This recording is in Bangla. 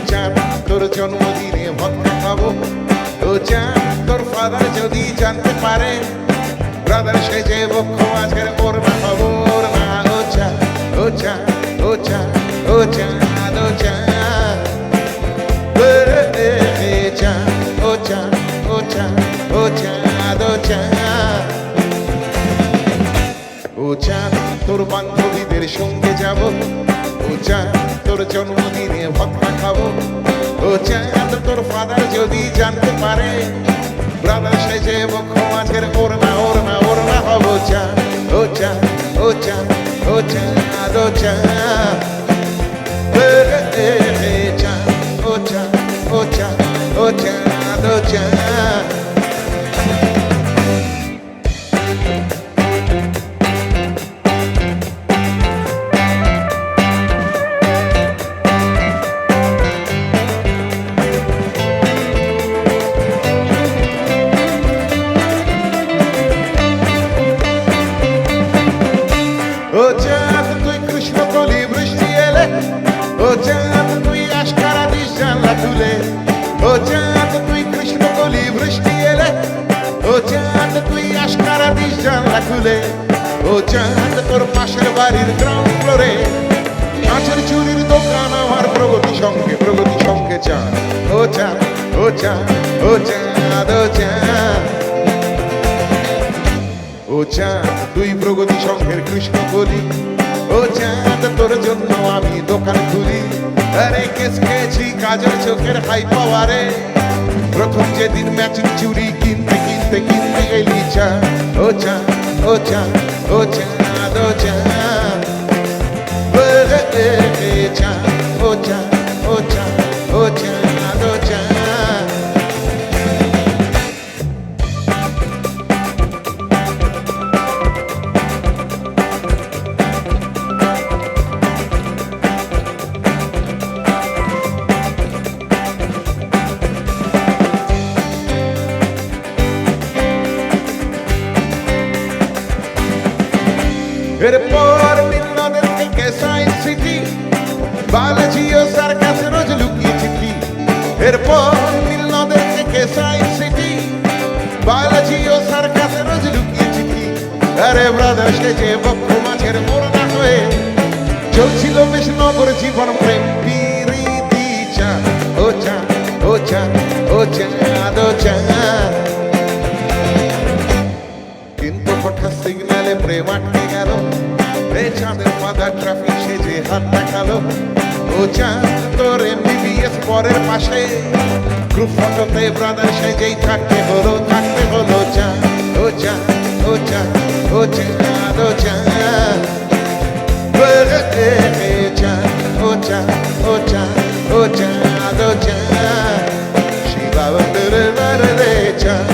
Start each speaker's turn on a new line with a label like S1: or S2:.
S1: চাঁদ তোর জন্মদিনে ভক্তা খাবো, ও চাঁদ তোর ফাদার যদি জানতে পারে, ব্রাদার সেজে বক্ষ মাছের ওড়না খাবো ওড়না। ও চাঁদ ও চাঁদ ও চাঁদ ও চাঁদ ও চাঁদ চাঁদ ও চাঁদ ও চাঁদ ও চাঁদ ও চাঁদ। ও চাঁদ তোর বান্ধবীদের সঙ্গে যাব, ও চাঁদ তোর জন্মদিনে ভক্তা খাবো, ও চাঁদ তোর ফাদার যদি জানতে পারে, ব্রাদার সেজে বক্ষ মাছের ওড়না ওড়না ওড়না হবো। চাঁদ ও চাঁদ ও চাঁদ ও চাঁদ ও চাঁদ চাঁদ ও চাঁদ ও চাঁদ ও চাঁদ ও চাঁদ। ও চাঁদ তুই কৃষ্ণ কলি বৃষ্টি এলে, ও চাঁদ তুই আশকারা দিস জানলা খুলে, ও চাঁদ তুই কৃষ্ণ কলি বৃষ্টি এলে, ও চাঁদ তুই আশকারা দিস জানলা খুলে, ও চাঁদ তোর পাশের বাড়ির গ্রাউন্ড ফ্লোরে কাঁচের চুরির দোকান আমার প্রগতি সঙ্গে চাঁদ। ও চাঁদ ও চাঁদ ও চাঁদ ও চাঁদ। ও চাঁদ তুই প্রগতি সংঘের কৃষ্ণ কলি, ও চাঁদ তোর জন্য আমি দোকান খুলি। আরে কেস খেয়েছি কাজের চোখের হাই পাওয়ারে, প্রথম যেদিন ম্যাচিং চুরি কিনতে কিনতে কিনতে এলি চাঁদ। ও চাঁদ ও চাঁদ ও চাঁদ ও চাঁদ চাঁদ ও চাঁদ ও চাঁদ ও চাঁদ ও চাঁদ। এরপর নীলনদের থেকে সায়েন্স সিটি, বায়োলজি ও সার্কাসে রোজ লুকিয়ে চিঠি। এরপর নীলনদের থেকে সায়েন্স সিটি, বায়োলজি ও সার্কাসে রোজ লুকিয়ে চিঠি। আরে ব্রাদার সেজে বক্ষ মাছের মোড়না হয়ে চলছিল বেশ নগর জীবন প্রেম প্রীতি। চাঁদ ও চাঁদ ও চাঁদ ও চাঁদ ও চাঁদ। কিন্তু হঠাৎ সিগন্যালে প্রেম আটকে গেল, চাঁদের মাথা ট্রাফিক সেজে হাত দেখালো। ও চাঁদ তোর MBBS পরের পাশে গ্রুপ ফটোতে ব্রাদার সেজেই থাকতে হলো চাঁদ ও চাঁদ ও চাঁদ ও চাঁদ ও চাঁদ চাঁদ ও চাঁদ ও চাঁদ ও চাঁদ ও চাঁদ শিবা রে চাঁদ।